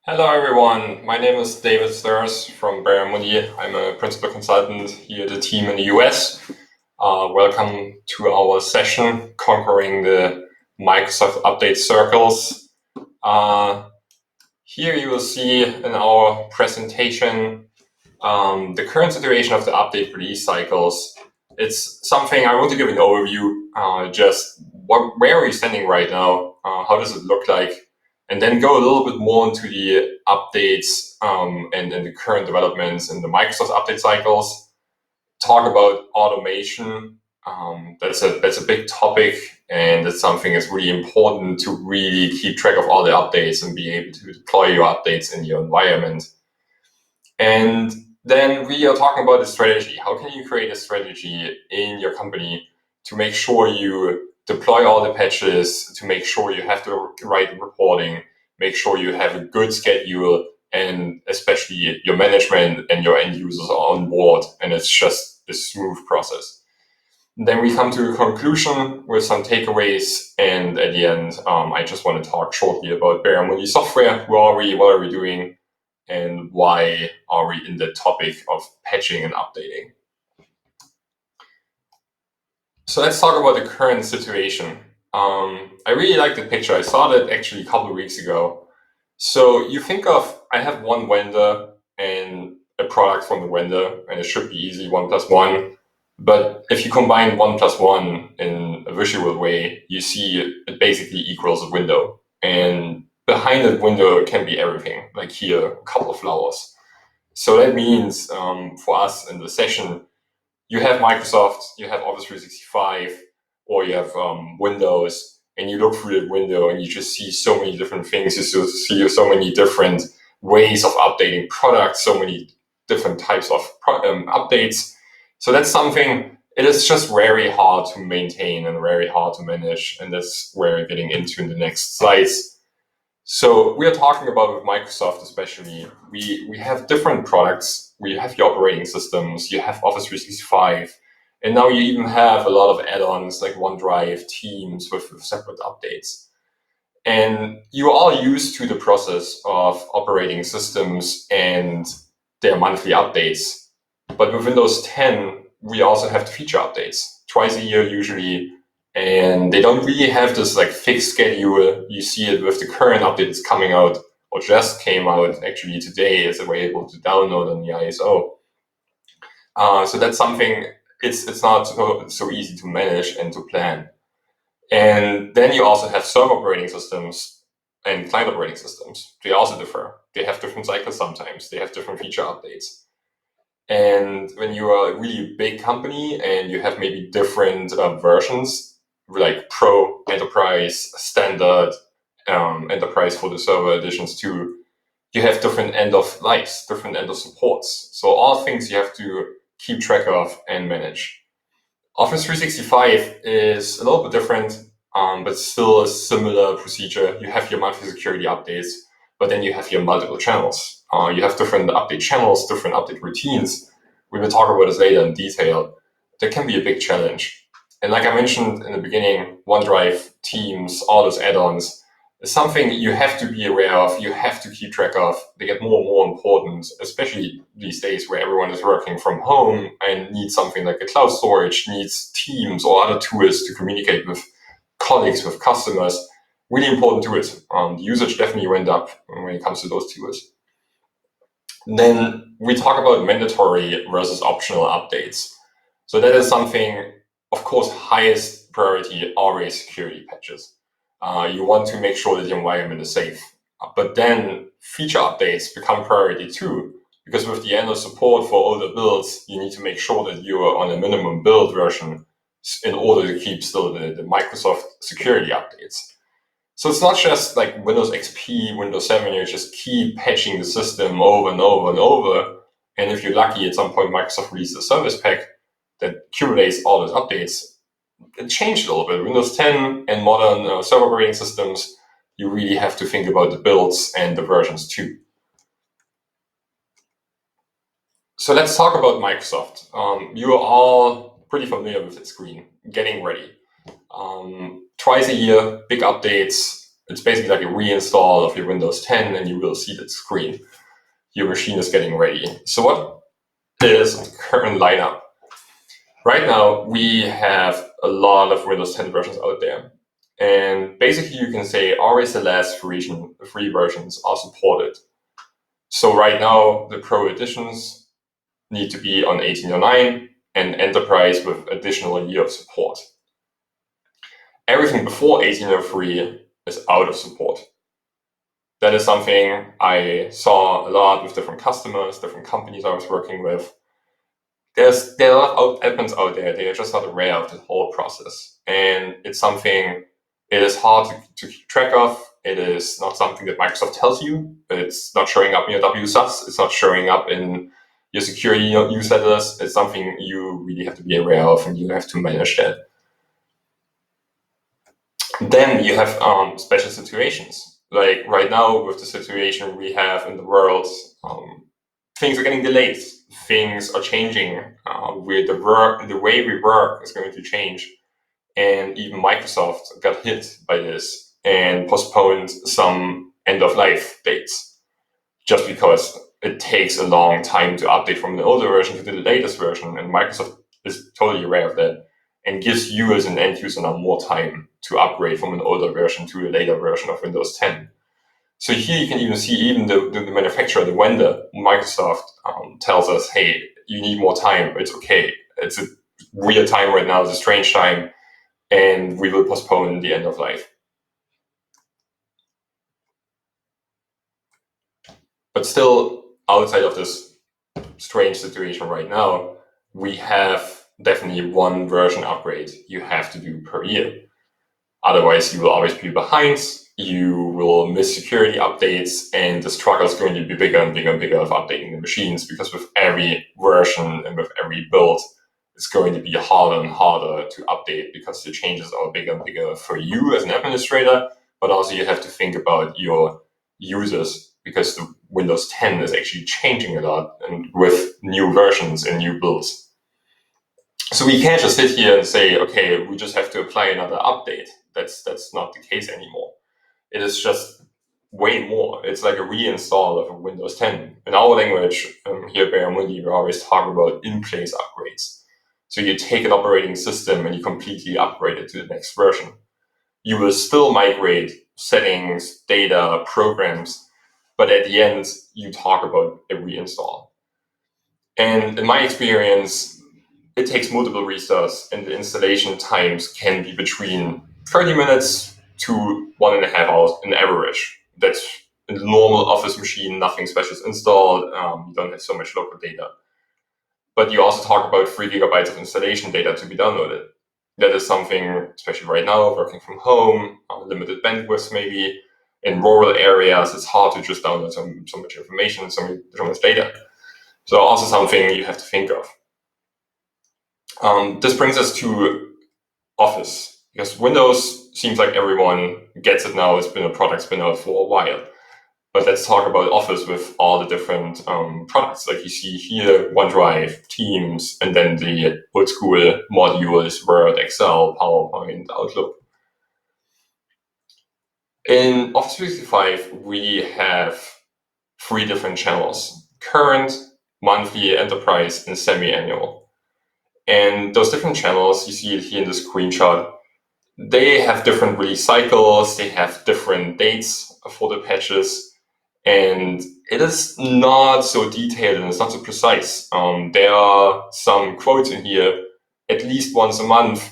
Hello everyone, my name is David Sturs from Baramundi. I'm a principal consultant here at the team in the US. Welcome to our session, Conquering the Microsoft Update Circles. Here you will see in our presentation the current situation of the update release cycles. It's something I want to give an overview, where are we standing right now, how does it look like, and then go a little bit more into the updates and the current developments in the Microsoft update cycles. Talk about automation. That's a big topic, and it's something that's really important to really keep track of all the updates and be able to deploy your updates in your environment. And then we are talking about the strategy. How can you create a strategy in your company to make sure you deploy all the patches, to make sure you have the right reporting, make sure you have a good schedule, and especially your management and your end users are on board, and it's just a smooth process. Then we come to a conclusion with some takeaways, and at the end, I just want to talk shortly about Baramundi software. Who are we? What are we doing? And why are we in the topic of patching and updating? So let's talk about the current situation. I really like the picture. I saw that actually a couple of weeks ago. So you think of, I have one vendor and a product from the vendor, and it should be easy, 1 + 1. But if you combine 1 + 1 in a visual way, you see it basically equals a window. And behind that window can be everything, like here, a couple of flowers. So that means for us in the session, you have Microsoft, you have Office 365, or you have Windows, and you look through that window and you just see so many different things. You see so many different ways of updating products, so many different types of updates. So that's something, it is just very hard to maintain and very hard to manage. And that's where we're getting into in the next slides. So we are talking about with Microsoft especially, we have different products. We have your operating systems, you have Office 365, and now you even have a lot of add-ons like Onedrive, Teams with separate updates. And you're all used to the process of operating systems and their monthly updates. But with Windows 10, we also have the feature updates twice a year usually. And they don't really have this like fixed schedule. You see it with the current update that's coming out or just came out actually today. It's available to download on the ISO. So that's something, it's not so easy to manage and to plan. And then you also have server operating systems and client operating systems. They also differ. They have different cycles sometimes. They have different feature updates. And when you are a really big company and you have maybe different versions, like Pro, Enterprise, Standard, Enterprise for the server editions too, you have different end of lives, different end of supports. So all things you have to keep track of and manage. Office 365 is a little bit different, but still a similar procedure. You have your monthly security updates, but then you have your multiple channels. You have different update channels, different update routines. We will talk about this later in detail. That can be a big challenge. And like I mentioned in the beginning, OneDrive, Teams, all those add-ons is something you have to be aware of, you have to keep track of. They get more and more important, especially these days where everyone is working from home and needs something like a cloud storage, needs Teams or other tools to communicate with colleagues, with customers. Really important tools. The usage definitely went up when it comes to those tools. Then we talk about mandatory versus optional updates. So that is something, of course, highest priority, always security patches. You want to make sure that the environment is safe. But then feature updates become priority too, because with the end of support for older builds, you need to make sure that you are on a minimum build version in order to keep still the Microsoft security updates. So it's not just like Windows XP, Windows 7, you just keep patching the system over and over and over. And if you're lucky, at some point, Microsoft releases a service pack that accumulates all those updates. It changed a little bit. Windows 10 and modern server operating systems, you really have to think about the builds and the versions too. So let's talk about Microsoft. You are all pretty familiar with the screen, getting ready. Twice a year, big updates. It's basically like a reinstall of your Windows 10, and you will see that screen. Your machine is getting ready. So what is the current lineup? Right now, we have a lot of Windows 10 versions out there. And basically, you can say always the last three versions are supported. So right now, the Pro editions need to be on 1809 and Enterprise with additional year of support. Everything before 1803 is out of support. That is something I saw a lot with different customers, different companies I was working with. There are a lot of admins out there, they are just not aware of the whole process. And it's something, it is hard to keep track of. It is not something that Microsoft tells you. It's not showing up in your WSUS. It's not showing up in your security newsletters. It's something you really have to be aware of, and you have to manage that. Then you have special situations. Like right now with the situation we have in the world, things are getting delayed. Things are changing. The way we work is going to change. And even Microsoft got hit by this and postponed some end-of-life dates just because it takes a long time to update from the older version to the latest version. And Microsoft is totally aware of that and gives you as an end user now more time to upgrade from an older version to a later version of Windows 10. So here you can even see even the manufacturer, the vendor, Microsoft, tells us, hey, you need more time. It's okay. It's a weird time right now. It's a strange time. And we will postpone the end of life. But still, outside of this strange situation right now, we have definitely one version upgrade you have to do per year. Otherwise, you will always be behind, you will miss security updates, and the struggle is going to be bigger and bigger and bigger of updating the machines, because with every version and with every build, it's going to be harder and harder to update because the changes are bigger and bigger for you as an administrator, but also you have to think about your users, because the Windows 10 is actually changing a lot and with new versions and new builds. So we can't just sit here and say, okay, we just have to apply another update. That's not the case anymore. It is just way more. It's like a reinstall of a Windows 10. In our language, here at Baramundi, we always talk about in-place upgrades. So you take an operating system and you completely upgrade it to the next version. You will still migrate settings, data, programs, but at the end, you talk about a reinstall. And in my experience, it takes multiple restarts, and the installation times can be between 30 minutes to 1.5 hours on average. That's a normal Office machine, nothing special is installed, you don't have so much local data. But you also talk about 3 gigabytes of installation data to be downloaded. That is something, especially right now, working from home, limited bandwidth maybe. In rural areas, it's hard to just download so much information, so much data. So also something you have to think of. This brings us to Office, because Windows seems like everyone gets it now. It's been a product, it's been out for a while. But let's talk about Office with all the different products. Like you see here, OneDrive, Teams, and then the old school modules, Word, Excel, PowerPoint, Outlook. In Office 365, we have 3 different channels: current, monthly, enterprise, and semi-annual. And those different channels, you see it here in the screenshot, they have different release cycles, they have different dates for the patches, and it is not so detailed and it's not so precise. There are some quotes in here, at least once a month,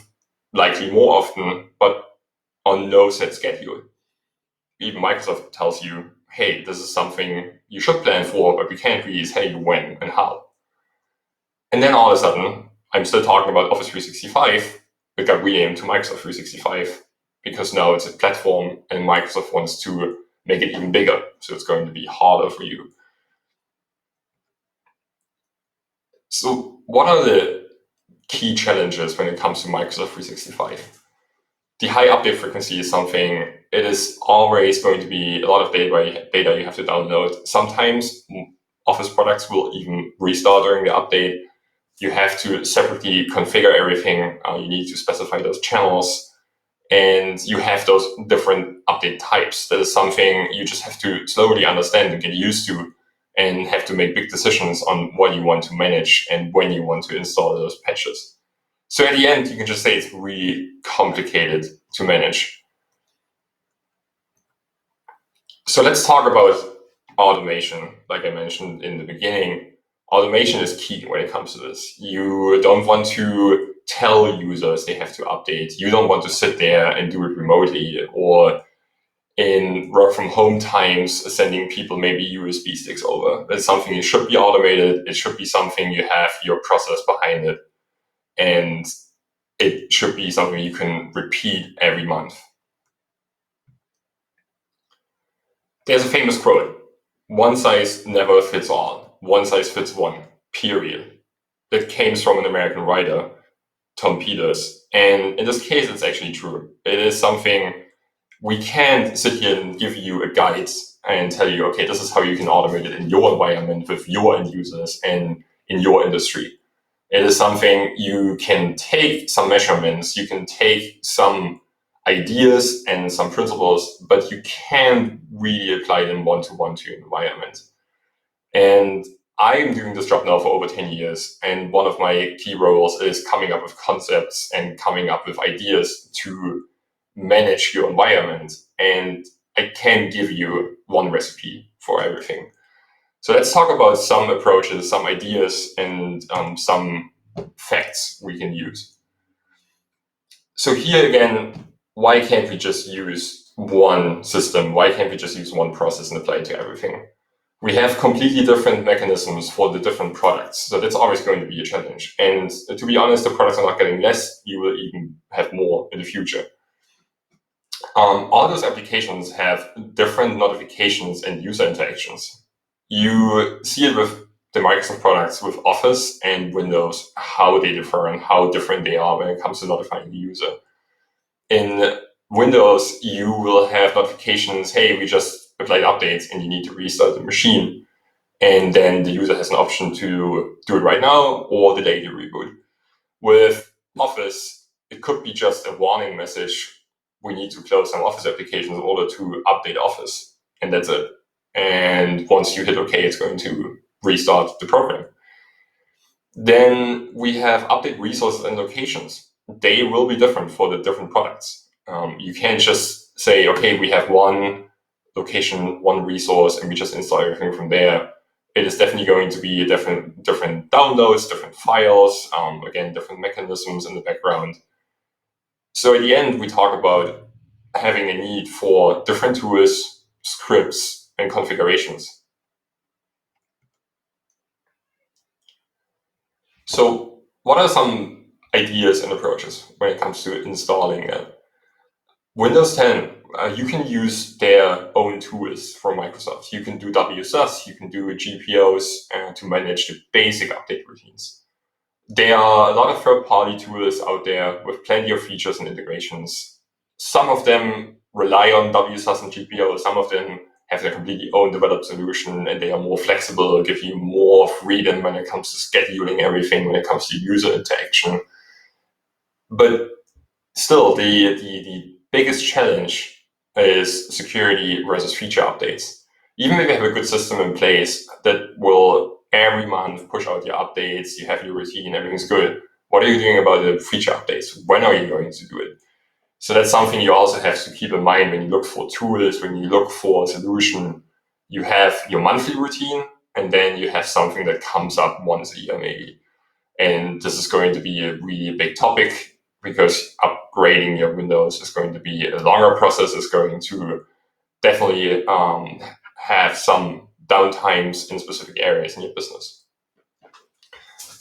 likely more often, but on no set schedule. Even Microsoft tells you, hey, this is something you should plan for, but we can't really tell you when and how. And then all of a sudden, I'm still talking about Office 365. It got renamed to Microsoft 365 because now it's a platform and Microsoft wants to make it even bigger. So it's going to be harder for you. So what are the key challenges when it comes to Microsoft 365? The high update frequency is something, it is always going to be a lot of data you have to download. Sometimes Office products will even restart during the update. You have to separately configure everything. You need to specify those channels. and you have those different update types. That is something you just have to slowly understand and get used to, and have to make big decisions on what you want to manage and when you want to install those patches. So at the end, you can just say it's really complicated to manage. So let's talk about automation. Like I mentioned in the beginning, automation is key when it comes to this. You don't want to tell users they have to update. You don't want to sit there and do it remotely, or in work from home times, sending people maybe USB sticks over. That's something that should be automated. It should be something you have your process behind it. And it should be something you can repeat every month. There's a famous quote: one size never fits all. One size fits one, period. That came from an American writer, Tom Peters. And in this case, it's actually true. It is something we can't sit here and give you a guide and tell you, okay, this is how you can automate it in your environment with your end users and in your industry. It is something you can take some measurements, you can take some ideas and some principles, but you can't really apply them one-to-one to your environment. And I'm doing this job now for over 10 years, and one of my key roles is coming up with concepts and coming up with ideas to manage your environment. And I can't give you one recipe for everything. So let's talk about some approaches, some ideas, and some facts we can use. So here again, why can't we just use one system? Why can't we just use one process and apply it to everything? We have completely different mechanisms for the different products. So that's always going to be a challenge. And to be honest, the products are not getting less. You will even have more in the future. All those applications have different notifications and user interactions. You see it with the Microsoft products, with Office and Windows, how they differ and how different they are when it comes to notifying the user. In Windows, you will have notifications, hey, we just applied updates and you need to restart the machine. And then the user has an option to do it right now or delay the reboot. With Office, it could be just a warning message. We need to close some Office applications in order to update Office. And that's it. And once you hit OK, it's going to restart the program. Then we have update resources and locations. They will be different for the different products. You can't just say, okay, we have one location, one resource, and we just install everything from there. It is definitely going to be different downloads, different files, again, different mechanisms in the background. So at the end, we talk about having a need for different tools, scripts, and configurations. So what are some ideas and approaches when it comes to installing it? Windows 10, you can use their own tools from Microsoft. You can do WSUS, you can do GPOs to manage the basic update routines. There are a lot of third-party tools out there with plenty of features and integrations. Some of them rely on WSUS and GPO, some of them have their completely own developed solution, and they are more flexible, give you more freedom when it comes to scheduling everything, when it comes to user interaction. But still, the biggest challenge is security versus feature updates. Even if you have a good system in place that will every month push out your updates, you have your routine, everything's good, what are you doing about the feature updates? When are you going to do it? So that's something you also have to keep in mind when you look for tools, when you look for a solution. You have your monthly routine, and then you have something that comes up once a year maybe. And this is going to be a really big topic, because upgrading your Windows is going to be a longer process. It's going to definitely have some downtimes in specific areas in your business.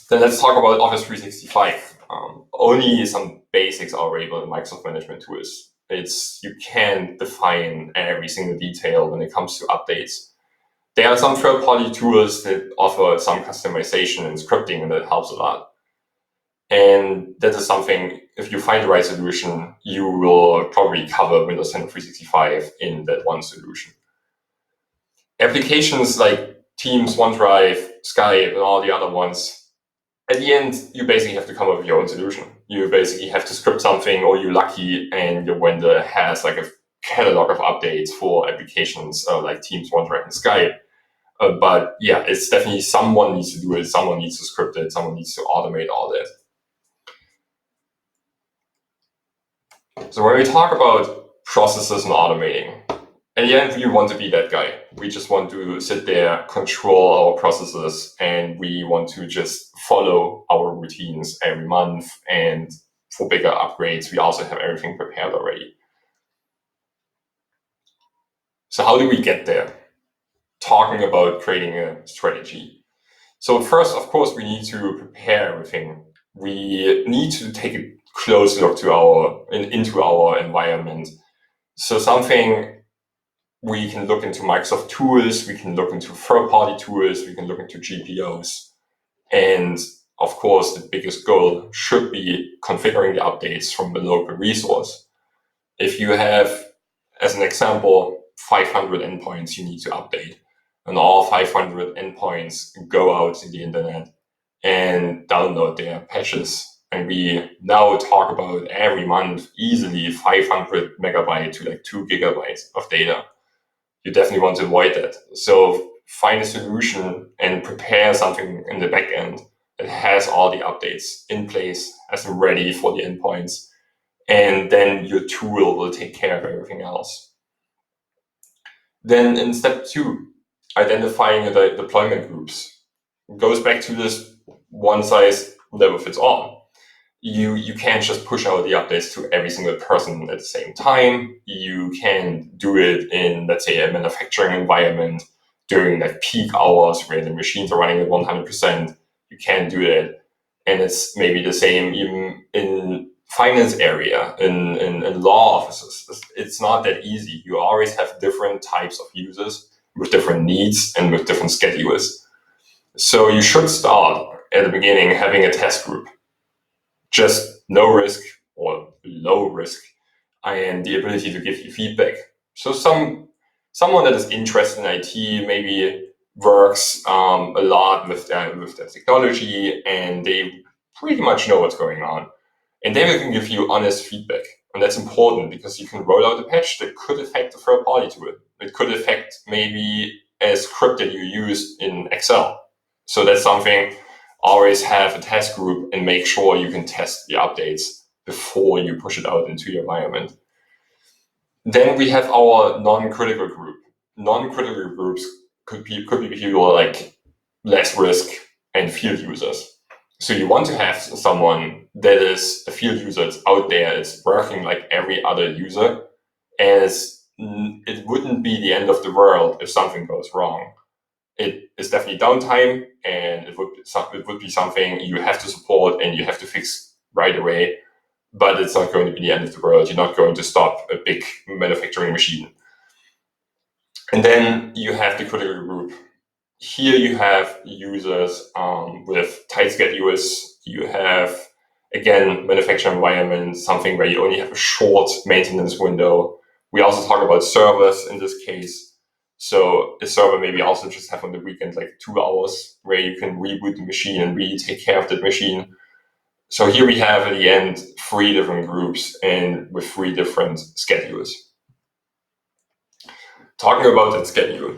Then let's talk about Office 365. Only some basics are available in Microsoft management tools. You can't define every single detail when it comes to updates. There are some third-party tools that offer some customization and scripting, and that helps a lot. And that is something, if you find the right solution, you will probably cover Windows 10 and 365 in that one solution. Applications like Teams, OneDrive, Skype, and all the other ones, at the end, you basically have to come up with your own solution. You basically have to script something, or you're lucky and your vendor has like a catalog of updates for applications like Teams, OneDrive, and Skype. But yeah, it's definitely someone needs to do it. Someone needs to script it. Someone needs to automate all that. So when we talk about processes and automating, in the end, we want to be that guy. We just want to sit there, control our processes, and we want to just follow our routines every month. And for bigger upgrades, we also have everything prepared already. So how do we get there? Talking about creating a strategy. So first, of course, we need to prepare everything. We need to take a close look into our environment. So something we can look into Microsoft tools, we can look into third-party tools, we can look into GPOs. And of course, the biggest goal should be configuring the updates from the local resource. If you have, as an example, 500 endpoints you need to update, and all 500 endpoints go out to the internet and download their patches. And we now talk about every month easily 500 megabytes to like 2 gigabytes of data. You definitely want to avoid that. So find a solution and prepare something in the back end that has all the updates in place, has them ready for the endpoints, and then your tool will take care of everything else. Then in step 2, identifying the deployment groups. It goes back to this one size never fits all. You can't just push out the updates to every single person at the same time. You can do it in, let's say, a manufacturing environment during like peak hours where the machines are running at 100%. You can't do that. And it's maybe the same even in finance area, in law offices. It's not that easy. You always have different types of users with different needs and with different schedules. So you should start at the beginning having a test group. Just no risk or low risk, and the ability to give you feedback. So someone that is interested in IT maybe works a lot with that technology, and they pretty much know what's going on, and they can give you honest feedback. And that's important because you can roll out a patch that could affect a third party to it. It could affect maybe a script that you use in Excel. So that's something. Always have a test group and make sure you can test the updates before you push it out into your environment. Then we have our non-critical group. Non-critical groups could be people like less risk and field users. So you want to have someone that is a field user that's out there, it's working like every other user, as it wouldn't be the end of the world if something goes wrong. It is definitely downtime, and it would be something you have to support and you have to fix right away. But it's not going to be the end of the world. You're not going to stop a big manufacturing machine. And then you have the critical group. Here you have users with tight schedules. You have, again, manufacturing environment, something where you only have a short maintenance window. We also talk about servers in this case. So a server maybe also just have on the weekend like 2 hours where you can reboot the machine and really take care of that machine. So here we have at the end 3 different groups and with 3 different schedules. Talking about that schedule.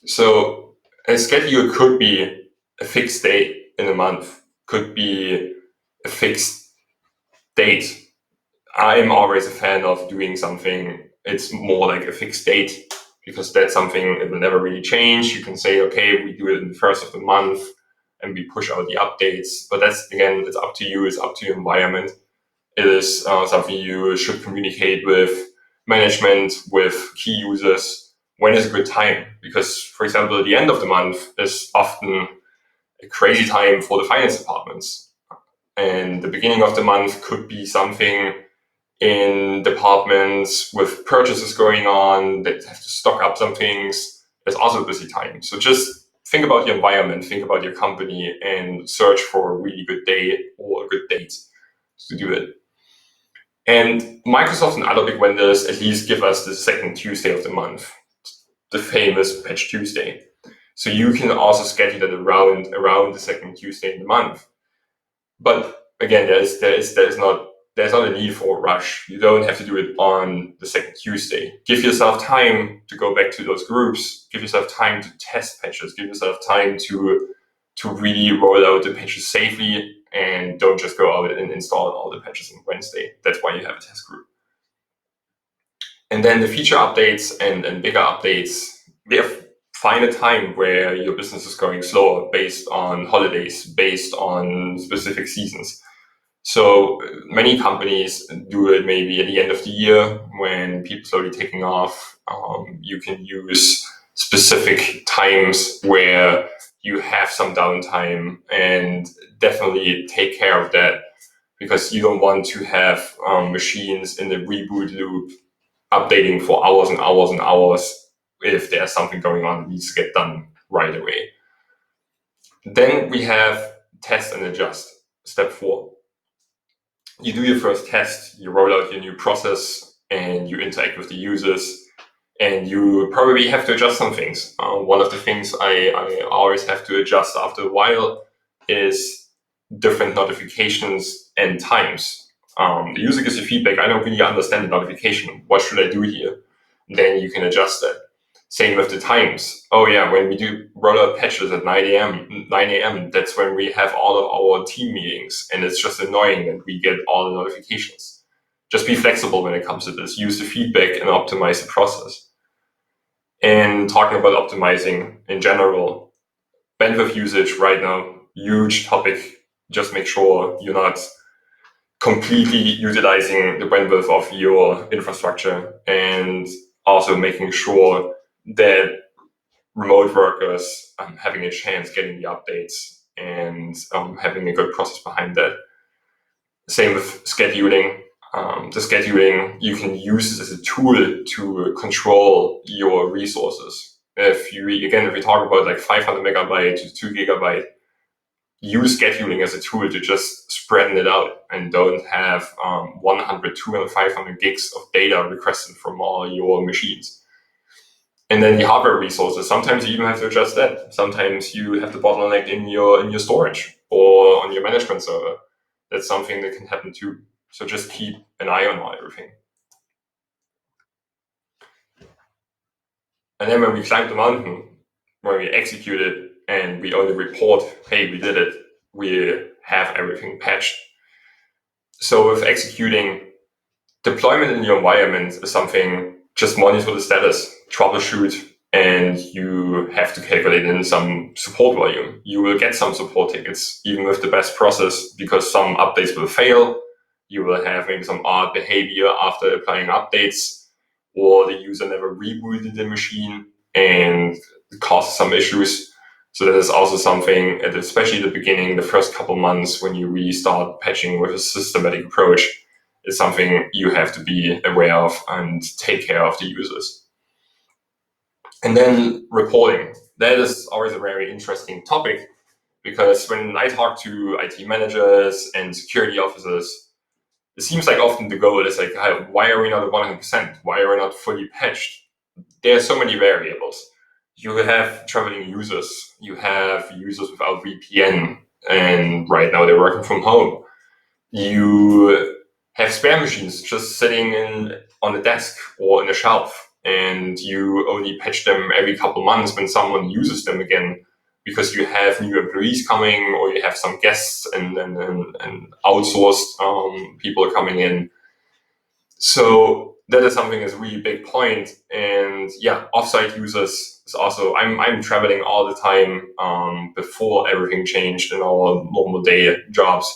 So a schedule could be a fixed day in a month, could be a fixed date. I'm always a fan of doing something, it's more like a fixed date, because that's something that will never really change. You can say, okay, we do it in the first of the month and we push out the updates. But that's, again, it's up to you. It's up to your environment. It is something you should communicate with management, with key users. When is a good time? Because, for example, the end of the month is often a crazy time for the finance departments. And the beginning of the month could be something in departments with purchases going on that have to stock up some things. There's also a busy time. So just think about your environment, think about your company, and search for a really good day or a good date to do it. And Microsoft and other big vendors at least give us the second Tuesday of the month, the famous Patch Tuesday. So you can also schedule it around the second Tuesday in the month. But again, there's not a need for a rush. You don't have to do it on the second Tuesday. Give yourself time to go back to those groups. Give yourself time to test patches. Give yourself time to really roll out the patches safely, and don't just go out and install all the patches on Wednesday. That's why you have a test group. And then the feature updates and bigger updates, find a time where your business is going slower based on holidays, based on specific seasons. So many companies do it maybe at the end of the year when people are slowly taking off. You can use specific times where you have some downtime, and definitely take care of that, because you don't want to have machines in the reboot loop updating for hours and hours and hours if there's something going on that needs to get done right away. Then we have test and adjust. Step 4. You do your first test, you roll out your new process, and you interact with the users, and you probably have to adjust some things. One of the things I always have to adjust after a while is different notifications and times. The user gives you feedback, I don't really understand the notification, what should I do here? Then you can adjust that. Same with the times. Oh yeah, when we do roll out patches at 9 a.m., that's when we have all of our team meetings, and it's just annoying that we get all the notifications. Just be flexible when it comes to this. Use the feedback and optimize the process. And talking about optimizing in general, bandwidth usage right now, huge topic. Just make sure you're not completely utilizing the bandwidth of your infrastructure, and also making sure that remote workers having a chance getting the updates, and having a good process behind that. Same with scheduling. The scheduling, you can use this as a tool to control your resources. If we talk about like 500 megabyte to 2 gigabyte, use scheduling as a tool to just spread it out, and don't have 100, 200, 500 gigs of data requested from all your machines. And then the hardware resources, sometimes you even have to adjust that. Sometimes you have the bottleneck in your storage or on your management server. That's something that can happen too. So just keep an eye on everything. And then when we climb the mountain, when we execute it and we only report, hey, we did it, we have everything patched. So with executing, deployment in your environment is something, just monitor the status, troubleshoot, and you have to calculate in some support volume. You will get some support tickets, even with the best process, because some updates will fail. You will have maybe some odd behavior after applying updates, or the user never rebooted the machine and caused some issues. So that is also something, especially at the beginning, the first couple months when you really start patching with a systematic approach, is something you have to be aware of and take care of the users. And then reporting. That is always a very interesting topic, because when I talk to IT managers and security officers, it seems like often the goal is like, why are we not at 100%? Why are we not fully patched? There are so many variables. You have traveling users. You have users without VPN, and right now they're working from home. You have spare machines just sitting on a desk or in a shelf, and you only patch them every couple months when someone uses them again, because you have new employees coming, or you have some guests and outsourced people coming in. So that is something that's a really big point. And yeah, offsite users is also, I'm traveling all the time before everything changed in our normal day jobs.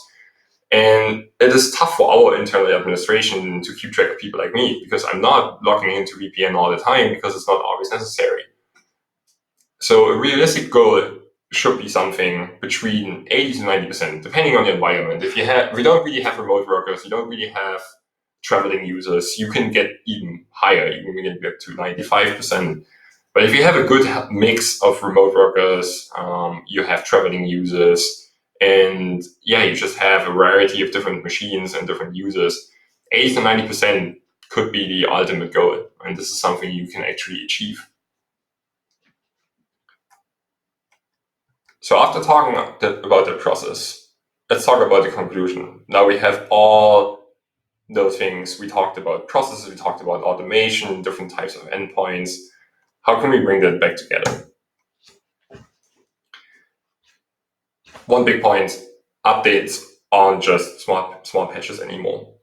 And it is tough for our internal administration to keep track of people like me, because I'm not logging into VPN all the time, because it's not always necessary. So a realistic goal should be something between 80 to 90%, depending on the environment. If we don't really have remote workers, you don't really have traveling users, you can get even higher, you can get to 95%. But if you have a good mix of remote workers, you have traveling users, and yeah, you just have a variety of different machines and different users, 80 to 90% could be the ultimate goal. And this is something you can actually achieve. So after talking about the process, let's talk about the conclusion. Now we have all those things. We talked about processes, we talked about automation, different types of endpoints. How can we bring that back together? One big point, updates aren't just small patches anymore.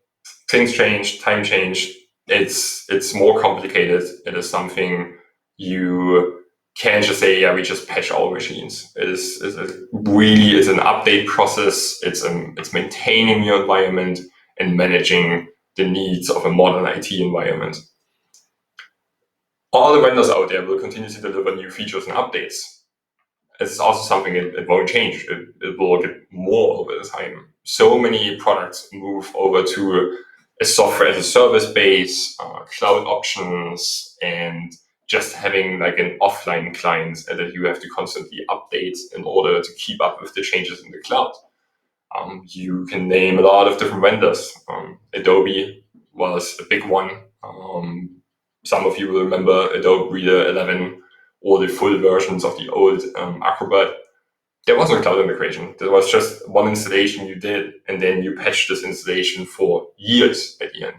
Things change, time change. It's more complicated. It is something you can't just say, yeah, we just patch all machines. It's an update process. It's maintaining your environment and managing the needs of a modern IT environment. All the vendors out there will continue to deliver new features and updates. It's also something it won't change. It will get more over the time. So many products move over to a software as a service base, cloud options, and just having like an offline client that you have to constantly update in order to keep up with the changes in the cloud. You can name a lot of different vendors. Adobe was a big one. Some of you will remember Adobe Reader 11 or the full versions of the old Acrobat. There was no cloud integration. There was just one installation you did, and then you patched this installation for years at the end.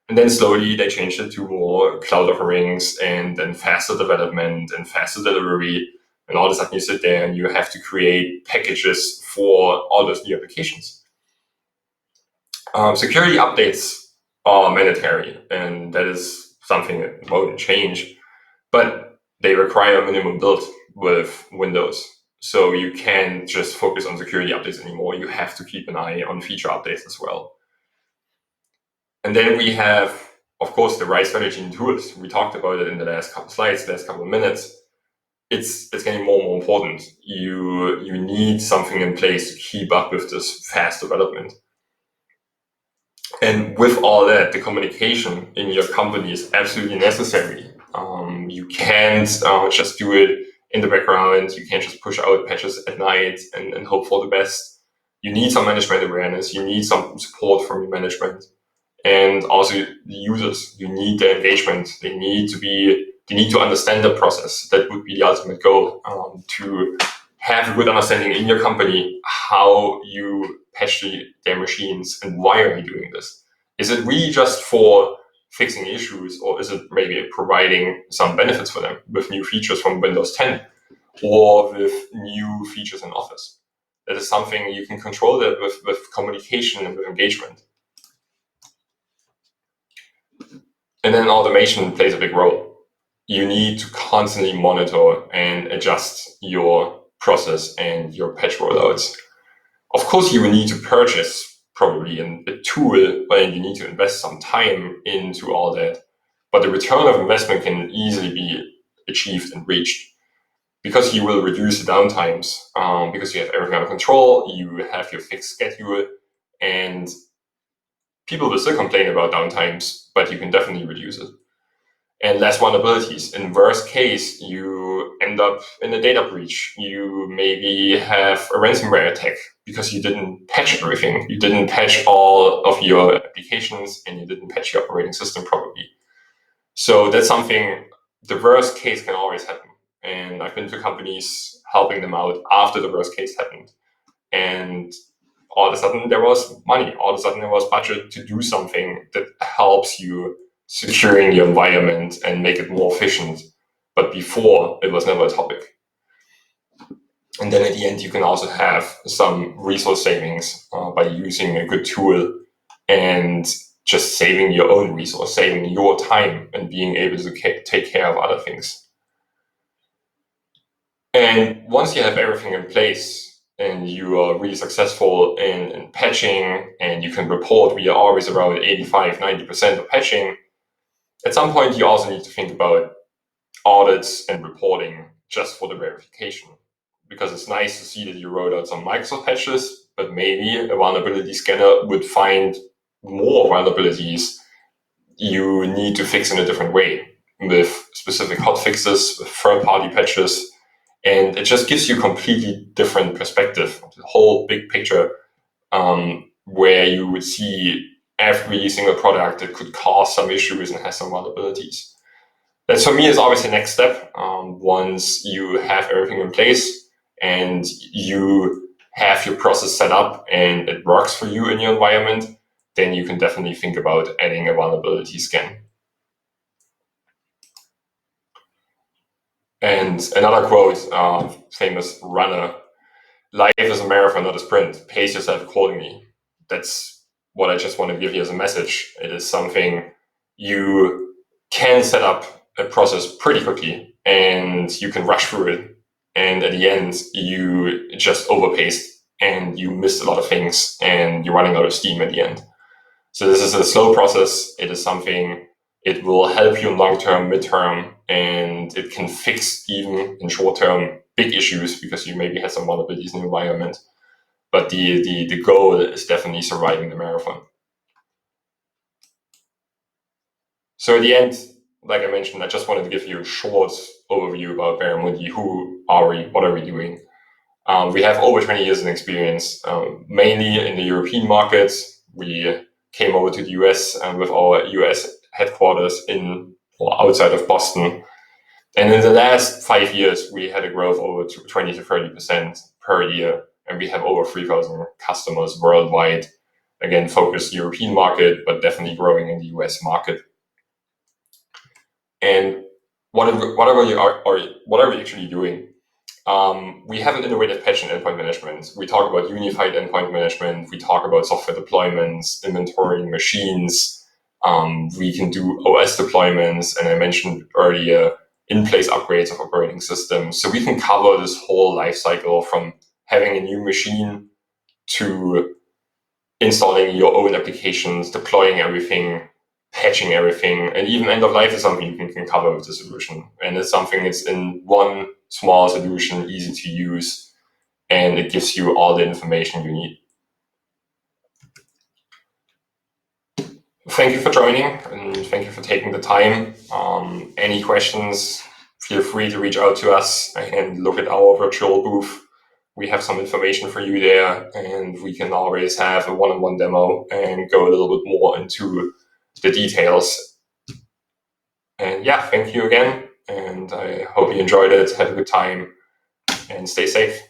And then slowly they changed it to more cloud offerings and then faster development and faster delivery. And all of a sudden you sit there and you have to create packages for all those new applications. Security updates are mandatory, and that is something that won't change, but they require a minimum build with Windows. So you can't just focus on security updates anymore. You have to keep an eye on feature updates as well. And then we have, of course, the right strategy and tools. We talked about it in the last couple of slides, last couple of minutes. It's getting more and more important. You need something in place to keep up with this fast development. And with all that, the communication in your company is absolutely necessary. You can't just do it in the background. You can't just push out patches at night and hope for the best. You need some management awareness. You need some support from your management. And also the users, you need their engagement. They need to understand the process. That would be the ultimate goal, to have a good understanding in your company how you patch their machines and why are you doing this. Is it really just for fixing issues, or is it maybe providing some benefits for them with new features from Windows 10 or with new features in Office? That is something you can control that with communication and with engagement. And then automation plays a big role. You need to constantly monitor and adjust your process and your patch rollouts. Of course, you will need to purchase probably a tool, and you need to invest some time into all that. But the return of investment can easily be achieved and reached because you will reduce the downtimes, because you have everything under control, you have your fixed schedule, and people will still complain about downtimes, but you can definitely reduce it. And less vulnerabilities. In worst case, you end up in a data breach. You maybe have a ransomware attack because you didn't patch everything. You didn't patch all of your applications and you didn't patch your operating system properly. So that's something, the worst case can always happen. And I've been to companies helping them out after the worst case happened. And all of a sudden there was money. All of a sudden there was budget to do something that helps you securing your environment and make it more efficient. But before, it was never a topic. And then at the end, you can also have some resource savings by using a good tool and just saving your own resource, saving your time and being able to take care of other things. And once you have everything in place and you are really successful in patching and you can report we are always around 85-90% of patching, at some point, you also need to think about audits and reporting just for the verification, because it's nice to see that you wrote out some Microsoft patches, but maybe a vulnerability scanner would find more vulnerabilities you need to fix in a different way with specific hotfixes, with third-party patches, and it just gives you a completely different perspective, the whole big picture, where you would see every single product that could cause some issues and has some vulnerabilities. That for me is always the next step. Once you have everything in place and you have your process set up and it works for you in your environment, then you can definitely think about adding a vulnerability scan. And another quote, famous runner, life is a marathon, not a sprint. Pace yourself accordingly. That's what I just want to give you as a message. It is something you can set up a process pretty quickly and you can rush through it. And at the end, you just overpaced and you missed a lot of things and you're running out of steam at the end. So this is a slow process. It is something, it will help you in long-term, mid-term, and it can fix even in short-term big issues because you maybe had some vulnerabilities in the environment. But the goal is definitely surviving the marathon. So at the end, like I mentioned, I just wanted to give you a short overview about baramundi. Who are we? What are we doing? We have over 20 years in experience, mainly in the European markets. We came over to the US with our US headquarters in or outside of Boston. And in the last 5 years, we had a growth over 20 to 30% per year. And we have over 3,000 customers worldwide. Again, focused European market, but definitely growing in the US market. And what are we actually doing? We have an innovative patch in endpoint management. We talk about unified endpoint management. We talk about software deployments, inventorying machines. We can do OS deployments. And I mentioned earlier, in-place upgrades of operating systems. So we can cover this whole life cycle from having a new machine to installing your own applications, deploying everything, patching everything, and even end of life is something you can cover with the solution. And it's something that's in one small solution, easy to use, and it gives you all the information you need. Thank you for joining and thank you for taking the time. Any questions, feel free to reach out to us and look at our virtual booth. We have some information for you there, and we can always have a one-on-one demo and go a little bit more into the details. And yeah, thank you again. And I hope you enjoyed it. Have a good time and stay safe.